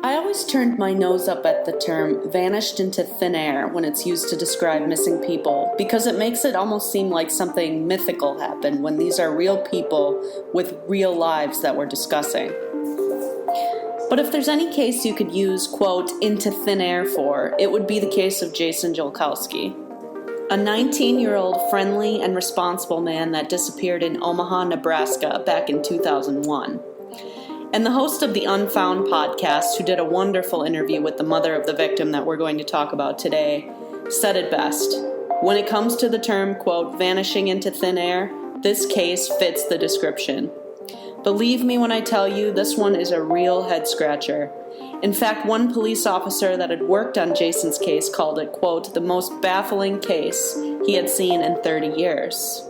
I always turned my nose up at the term vanished into thin air when it's used to describe missing people because it makes it almost seem like something mythical happened when these are real people with real lives that we're discussing. But if there's any case you could use, quote, into thin air for, it would be the case of Jason Jolkowski, a 19-year-old friendly and responsible man that disappeared in Omaha, Nebraska back in 2001. And the host of the Unfound podcast, who did a wonderful interview with the mother of the victim that we're going to talk about today, said it best. When it comes to the term, quote, vanishing into thin air, this case fits the description. Believe me when I tell you, this one is a real head-scratcher. In fact, one police officer that had worked on Jason's case called it, quote, the most baffling case he had seen in 30 years.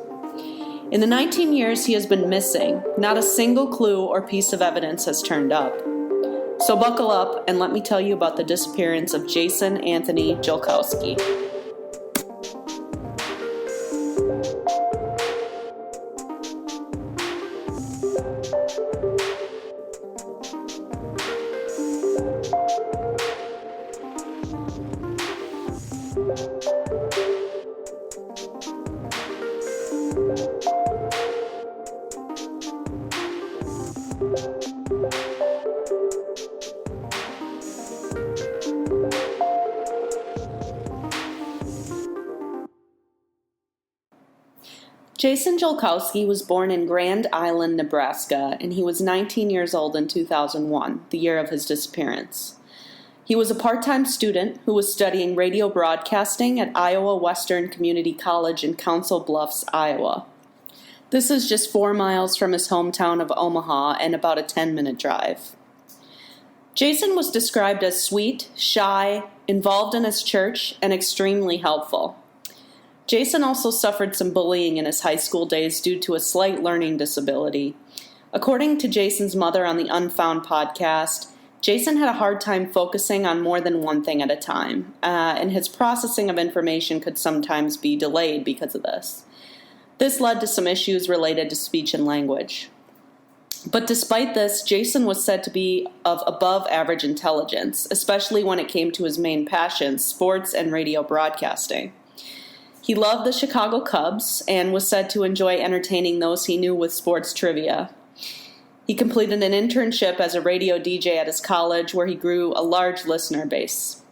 In the 19 years he has been missing, not a single clue or piece of evidence has turned up. So buckle up and let me tell you about the disappearance of Jason Anthony Jolkowski. Jason Jolkowski was born in Grand Island, Nebraska, and he was 19 years old in 2001, the year of his disappearance. He was a part-time student who was studying radio broadcasting at Iowa Western Community College in Council Bluffs, Iowa. This is just 4 miles from his hometown of Omaha and about a 10-minute drive. Jason was described as sweet, shy, involved in his church, and extremely helpful. Jason also suffered some bullying in his high school days due to a slight learning disability. According to Jason's mother on the Unfound podcast, Jason had a hard time focusing on more than one thing at a time, and his processing of information could sometimes be delayed because of this. This led to some issues related to speech and language. But despite this, Jason was said to be of above average intelligence, especially when it came to his main passions, sports and radio broadcasting. He loved the Chicago Cubs and was said to enjoy entertaining those he knew with sports trivia. He completed an internship as a radio DJ at his college where he grew a large listener base.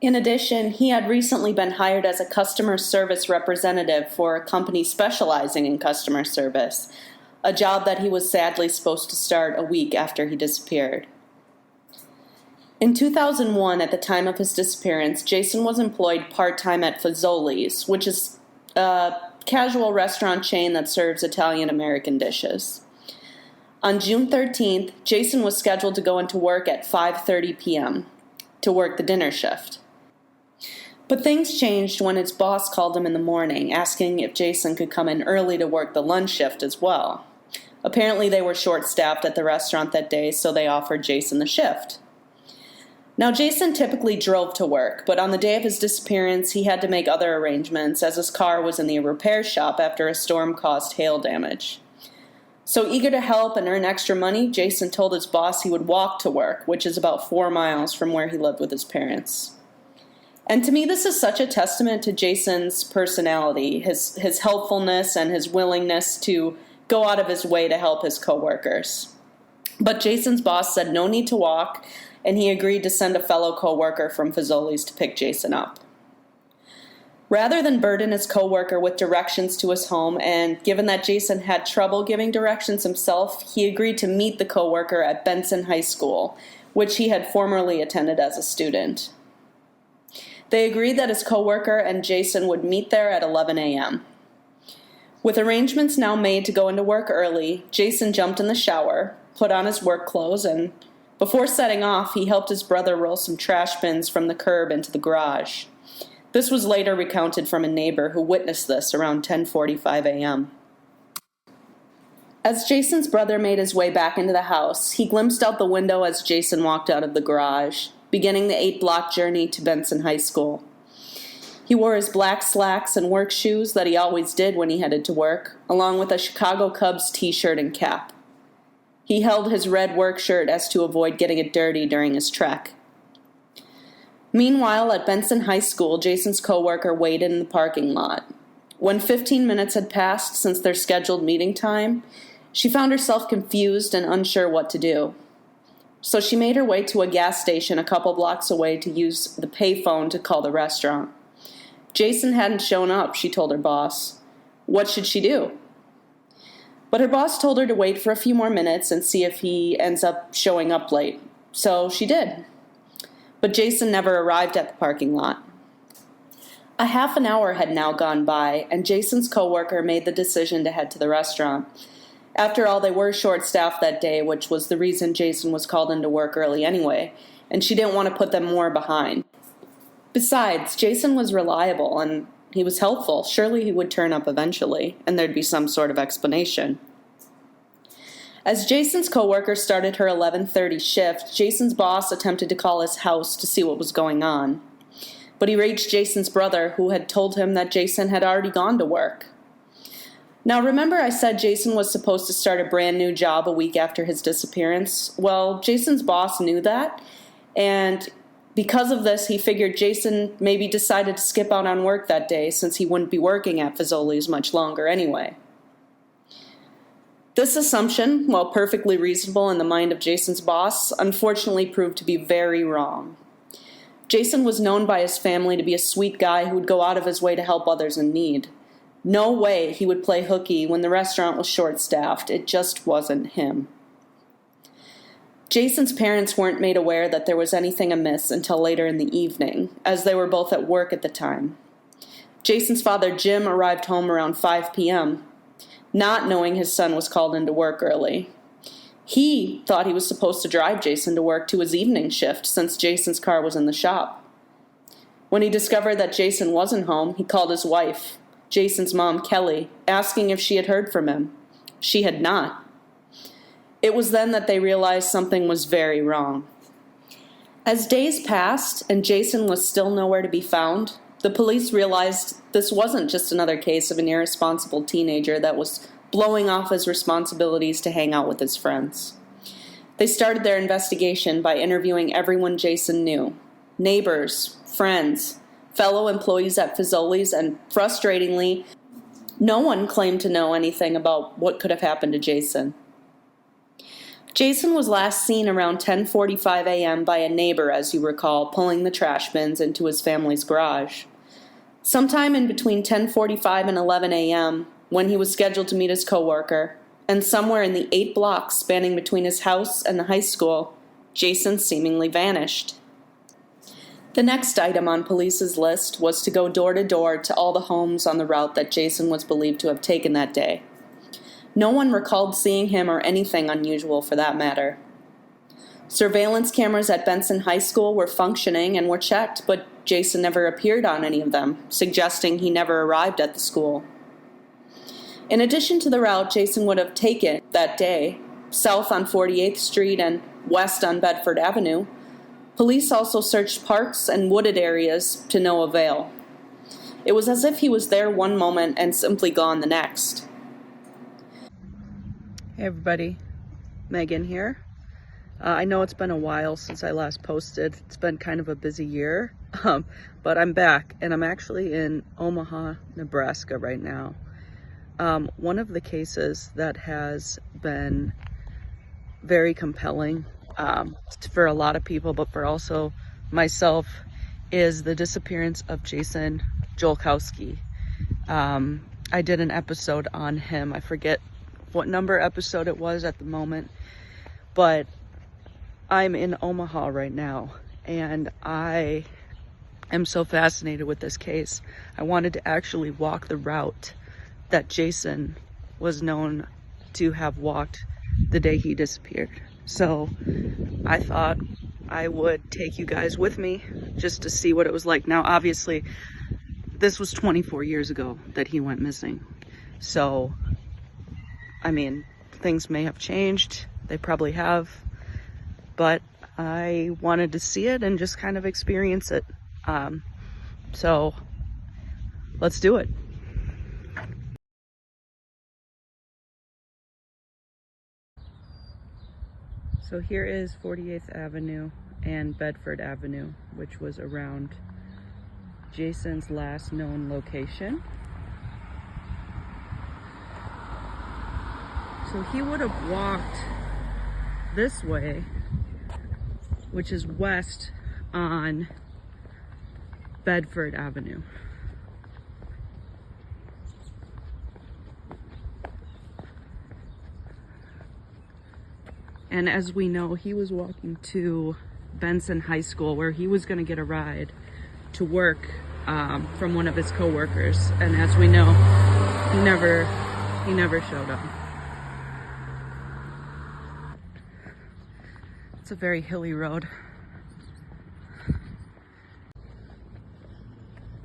In addition, he had recently been hired as a customer service representative for a company specializing in customer service, a job that he was sadly supposed to start a week after he disappeared. In 2001, at the time of his disappearance, Jason was employed part-time at Fazoli's, which is a casual restaurant chain that serves Italian-American dishes. On June 13th, Jason was scheduled to go into work at 5:30 p.m. to work the dinner shift. But things changed when his boss called him in the morning, asking if Jason could come in early to work the lunch shift as well. Apparently they were short-staffed at the restaurant that day, so they offered Jason the shift. Now, Jason typically drove to work, but on the day of his disappearance, he had to make other arrangements as his car was in the repair shop after a storm caused hail damage. So eager to help and earn extra money, Jason told his boss he would walk to work, which is about 4 miles from where he lived with his parents. And to me, this is such a testament to Jason's personality, his helpfulness and his willingness to go out of his way to help his coworkers. But Jason's boss said no need to walk, and he agreed to send a fellow coworker from Fazoli's to pick Jason up. Rather than burden his coworker with directions to his home, and given that Jason had trouble giving directions himself, he agreed to meet the coworker at Benson High School, which he had formerly attended as a student. They agreed that his coworker and Jason would meet there at 11 a.m. With arrangements now made to go into work early, Jason jumped in the shower, put on his work clothes, and before setting off, he helped his brother roll some trash bins from the curb into the garage. This was later recounted from a neighbor who witnessed this around 10:45 a.m. As Jason's brother made his way back into the house, he glimpsed out the window as Jason walked out of the garage, beginning the 8-block journey to Benson High School. He wore his black slacks and work shoes that he always did when he headed to work, along with a Chicago Cubs t-shirt and cap. He held his red work shirt as to avoid getting it dirty during his trek. Meanwhile, at Benson High School, Jason's coworker waited in the parking lot. When 15 minutes had passed since their scheduled meeting time, she found herself confused and unsure what to do. So she made her way to a gas station a couple blocks away to use the payphone to call the restaurant. Jason hadn't shown up, she told her boss. What should she do? But her boss told her to wait for a few more minutes and see if he ends up showing up late. So she did. But Jason never arrived at the parking lot. A half an hour had now gone by, and Jason's coworker made the decision to head to the restaurant. After all, they were short-staffed that day, which was the reason Jason was called into work early anyway, and she didn't want to put them more behind. Besides, Jason was reliable, and he was helpful. Surely he would turn up eventually, and there'd be some sort of explanation. As Jason's coworker started her 11:30 shift, Jason's boss attempted to call his house to see what was going on. But he reached Jason's brother, who had told him that Jason had already gone to work. Now, remember I said Jason was supposed to start a brand new job a week after his disappearance? Well, Jason's boss knew that, and because of this, he figured Jason maybe decided to skip out on work that day since he wouldn't be working at Fazoli's much longer anyway. This assumption, while perfectly reasonable in the mind of Jason's boss, unfortunately proved to be very wrong. Jason was known by his family to be a sweet guy who would go out of his way to help others in need. No way he would play hooky when the restaurant was short-staffed. It just wasn't him. Jason's parents weren't made aware that there was anything amiss until later in the evening, as they were both at work at the time. Jason's father, Jim, arrived home around 5 p.m., not knowing his son was called into work early. He thought he was supposed to drive Jason to work to his evening shift since Jason's car was in the shop. When he discovered that Jason wasn't home, he called his wife, Jason's mom, Kelly, asking if she had heard from him. She had not. It was then that they realized something was very wrong. As days passed and Jason was still nowhere to be found, the police realized this wasn't just another case of an irresponsible teenager that was blowing off his responsibilities to hang out with his friends. They started their investigation by interviewing everyone Jason knew: neighbors, friends, fellow employees at Fazoli's, and frustratingly, no one claimed to know anything about what could have happened to Jason. Jason was last seen around 10:45 a.m. by a neighbor, as you recall, pulling the trash bins into his family's garage. Sometime in between 10:45 and 11 a.m., when he was scheduled to meet his coworker, and somewhere in the 8 blocks spanning between his house and the high school, Jason seemingly vanished. The next item on police's list was to go door to door to all the homes on the route that Jason was believed to have taken that day. No one recalled seeing him or anything unusual for that matter. Surveillance cameras at Benson High School were functioning and were checked, but Jason never appeared on any of them, suggesting he never arrived at the school. In addition to the route Jason would have taken that day, south on 48th Street and west on Bedford Avenue, police also searched parks and wooded areas to no avail. It was as if he was there one moment and simply gone the next. Hey everybody, Megan here. I know it's been a while since I last posted. It's been kind of a busy year, but I'm back, and I'm actually in Omaha, Nebraska right now. One of the cases that has been very compelling for a lot of people, but for also myself, is the disappearance of Jason Jolkowski. I did an episode on him. I forget what number episode it was at the moment, but I'm in Omaha right now, and I am so fascinated with this case. I wanted to actually walk the route that Jason was known to have walked the day he disappeared. So I thought I would take you guys with me just to see what it was like. Now, obviously, this was 24 years ago that he went missing. So, I mean, things may have changed. They probably have. But I wanted to see it and just kind of experience it. So let's do it. So here is 48th Avenue and Bedford Avenue, which was around Jason's last known location. So he would have walked this way, which is west on Bedford Avenue. And as we know, he was walking to Benson High School, where he was going to get a ride to work from one of his co-workers. And as we know, he never showed up. It's a very hilly road.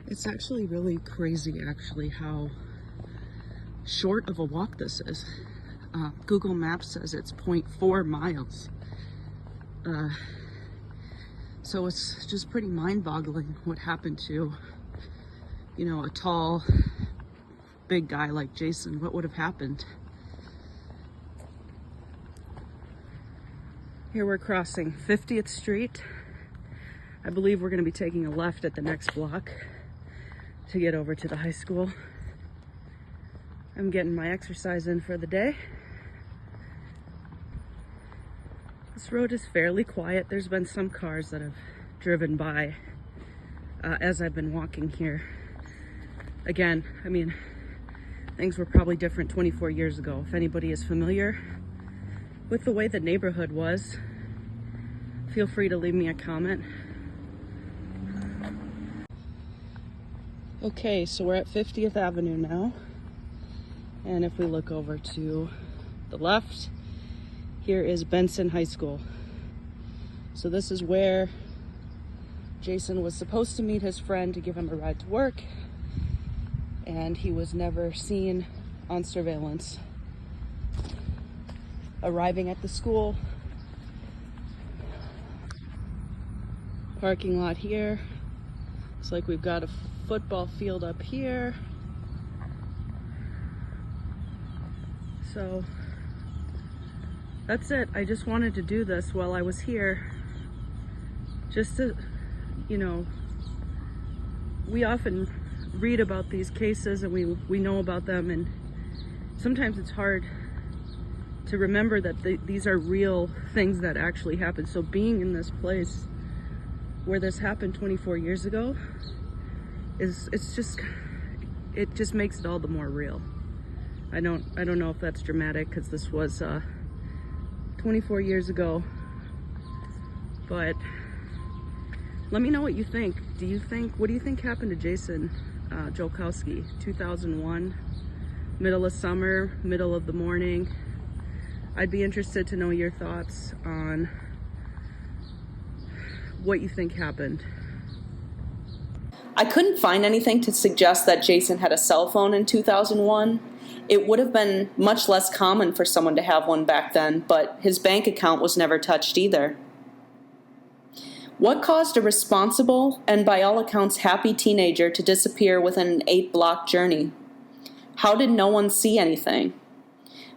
It's actually really crazy, how short of a walk this is. Google Maps says it's 0.4 miles. So it's just pretty mind-boggling what happened to, a tall, big guy like Jason. What would have happened? Here we're crossing 50th Street. I believe we're going to be taking a left at the next block to get over to the high school. I'm getting my exercise in for the day. This road is fairly quiet. There's been some cars that have driven by as I've been walking here. Again, things were probably different 24 years ago. If anybody is familiar with the way the neighborhood was, feel free to leave me a comment. Okay, so we're at 50th Avenue now. And if we look over to the left, here is Benson High School. So this is where Jason was supposed to meet his friend to give him a ride to work, and he was never seen on surveillance arriving at the school. Parking lot here. Looks like we've got a football field up here. So that's it. I just wanted to do this while I was here, just to, we often read about these cases and we know about them, and sometimes it's hard to remember that these are real things that actually happened. So being in this place where this happened 24 years ago it just makes it all the more real. I don't know if that's dramatic, because this was 24 years ago, but let me know what you think. What do you think happened to Jason Jolkowski? 2001, middle of summer, middle of the morning. I'd be interested to know your thoughts on what you think happened. I couldn't find anything to suggest that Jason had a cell phone in 2001. It would have been much less common for someone to have one back then, but his bank account was never touched either. What caused a responsible and, by all accounts, happy teenager to disappear within an 8-block journey? How did no one see anything?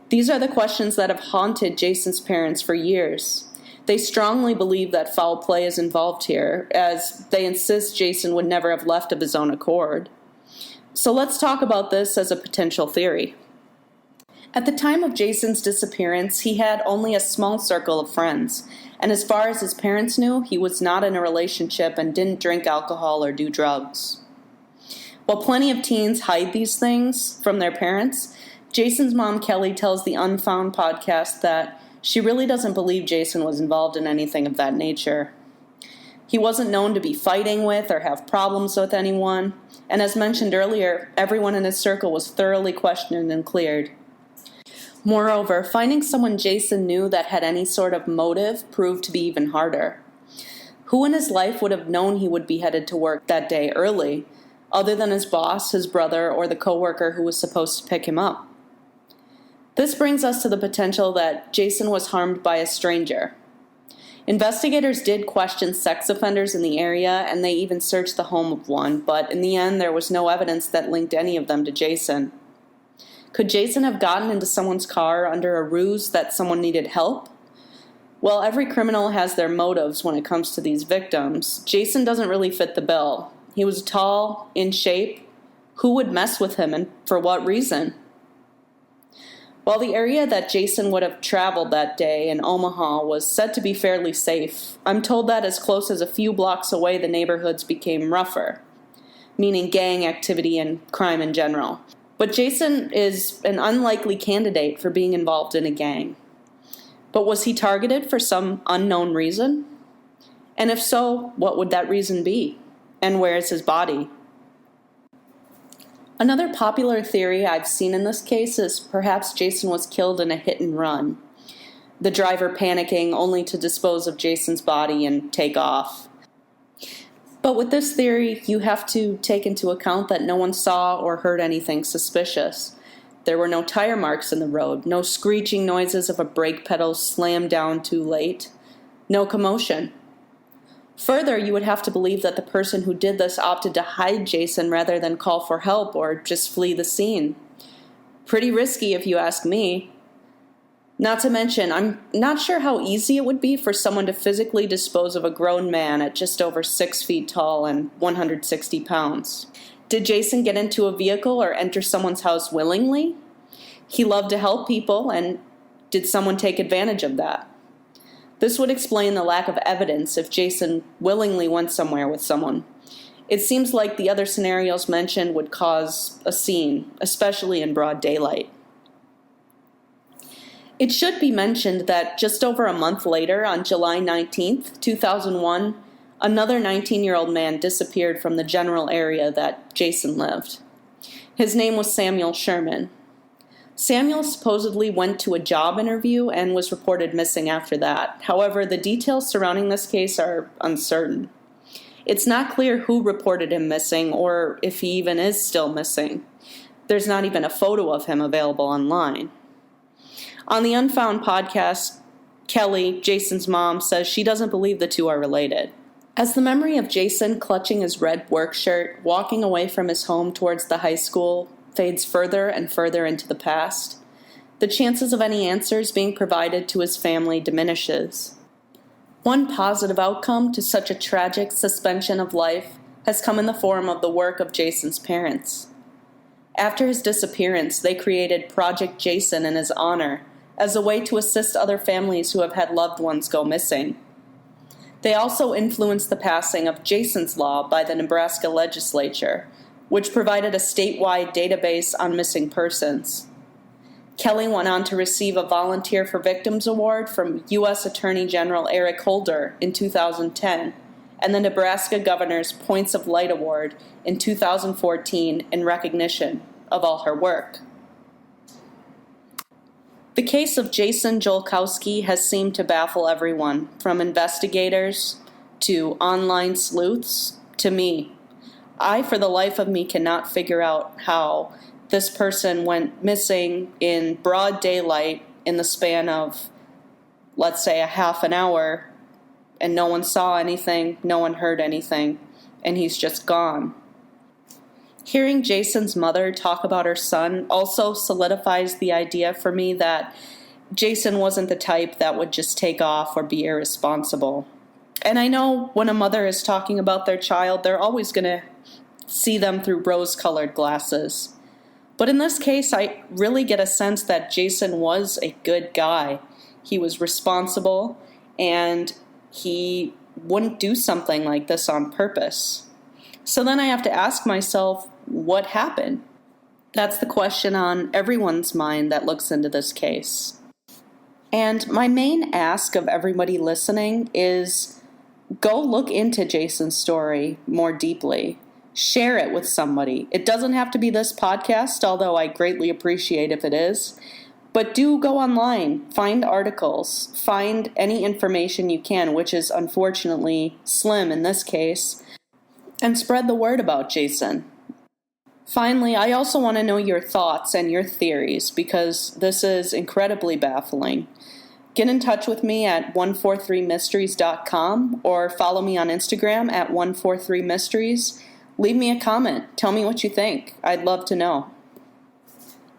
These are the questions that have haunted Jason's parents for years. They strongly believe that foul play is involved here, as they insist Jason would never have left of his own accord. So let's talk about this as a potential theory. At the time of Jason's disappearance, he had only a small circle of friends, and as far as his parents knew, he was not in a relationship and didn't drink alcohol or do drugs. While plenty of teens hide these things from their parents, Jason's mom, Kelly, tells the Unfound podcast that she really doesn't believe Jason was involved in anything of that nature. He wasn't known to be fighting with or have problems with anyone, and as mentioned earlier, everyone in his circle was thoroughly questioned and cleared. Moreover, finding someone Jason knew that had any sort of motive proved to be even harder. Who in his life would have known he would be headed to work that day early, other than his boss, his brother, or the coworker who was supposed to pick him up? This brings us to the potential that Jason was harmed by a stranger. Investigators did question sex offenders in the area, and they even searched the home of one, but in the end there was no evidence that linked any of them to Jason. Could Jason have gotten into someone's car under a ruse that someone needed help? While every criminal has their motives when it comes to these victims, Jason doesn't really fit the bill. He was tall, in shape. Who would mess with him and for what reason? While the area that Jason would have traveled that day in Omaha was said to be fairly safe, I'm told that as close as a few blocks away the neighborhoods became rougher, meaning gang activity and crime in general. But Jason is an unlikely candidate for being involved in a gang. But was he targeted for some unknown reason? And if so, what would that reason be? And where is his body? Another popular theory I've seen in this case is perhaps Jason was killed in a hit and run, the driver panicking only to dispose of Jason's body and take off. But with this theory, you have to take into account that no one saw or heard anything suspicious. There were no tire marks in the road, no screeching noises of a brake pedal slammed down too late, no commotion. Further, you would have to believe that the person who did this opted to hide Jason rather than call for help or just flee the scene. Pretty risky if you ask me. Not to mention, I'm not sure how easy it would be for someone to physically dispose of a grown man at just over 6 feet tall and 160 pounds. Did Jason get into a vehicle or enter someone's house willingly? He loved to help people, and did someone take advantage of that? This would explain the lack of evidence if Jason willingly went somewhere with someone. It seems like the other scenarios mentioned would cause a scene, especially in broad daylight. It should be mentioned that just over a month later, on July 19th, 2001, another 19-year-old man disappeared from the general area that Jason lived. His name was Samuel Sherman. Samuel supposedly went to a job interview and was reported missing after that. However, the details surrounding this case are uncertain. It's not clear who reported him missing or if he even is still missing. There's not even a photo of him available online. On the Unfound podcast, Kelly, Jason's mom, says she doesn't believe the two are related. As the memory of Jason clutching his red work shirt, walking away from his home towards the high school, fades further and further into the past, the chances of any answers being provided to his family diminishes. One positive outcome to such a tragic suspension of life has come in the form of the work of Jason's parents. After his disappearance, they created Project Jason in his honor as a way to assist other families who have had loved ones go missing. They also influenced the passing of Jason's Law by the Nebraska legislature, which provided a statewide database on missing persons. Kelly went on to receive a Volunteer for Victims Award from U.S. Attorney General Eric Holder in 2010, and the Nebraska Governor's Points of Light Award in 2014 in recognition of all her work. The case of Jason Jolkowski has seemed to baffle everyone, from investigators to online sleuths to me. I, for the life of me, cannot figure out how this person went missing in broad daylight in the span of, let's say, a half an hour, and no one saw anything, no one heard anything, and he's just gone. Hearing Jason's mother talk about her son also solidifies the idea for me that Jason wasn't the type that would just take off or be irresponsible. And I know when a mother is talking about their child, they're always going to see them through rose-colored glasses. But in this case, I really get a sense that Jason was a good guy. He was responsible, and he wouldn't do something like this on purpose. So then I have to ask myself, what happened? That's the question on everyone's mind that looks into this case. And my main ask of everybody listening is go look into Jason's story more deeply. Share it with somebody. It doesn't have to be this podcast, although I greatly appreciate if it is. But do go online, find articles, find any information you can, which is unfortunately slim in this case, and spread the word about Jason. Finally, I also want to know your thoughts and your theories, because this is incredibly baffling. Get in touch with me at 143mysteries.com or follow me on Instagram at 143mysteries. Leave me a comment. Tell me what you think. I'd love to know.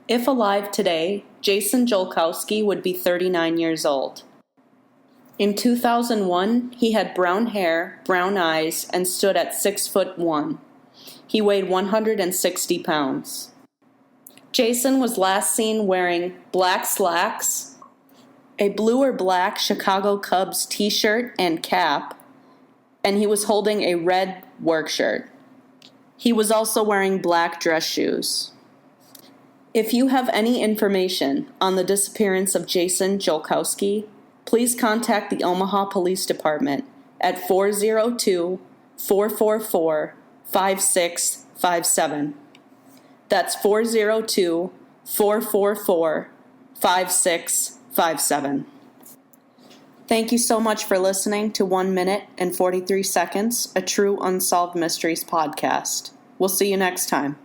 If alive today, Jason Jolkowski would be 39 years old. In 2001, he had brown hair, brown eyes, and stood at 6'1". He weighed 160 pounds. Jason was last seen wearing black slacks, a blue or black Chicago Cubs t-shirt and cap, and he was holding a red work shirt. He was also wearing black dress shoes. If you have any information on the disappearance of Jason Jolkowski, please contact the Omaha Police Department at 402-444-5657. That's 402-444-5657. Thank you so much for listening to 1 minute and 43 seconds, a true Unsolved Mysteries podcast. We'll see you next time.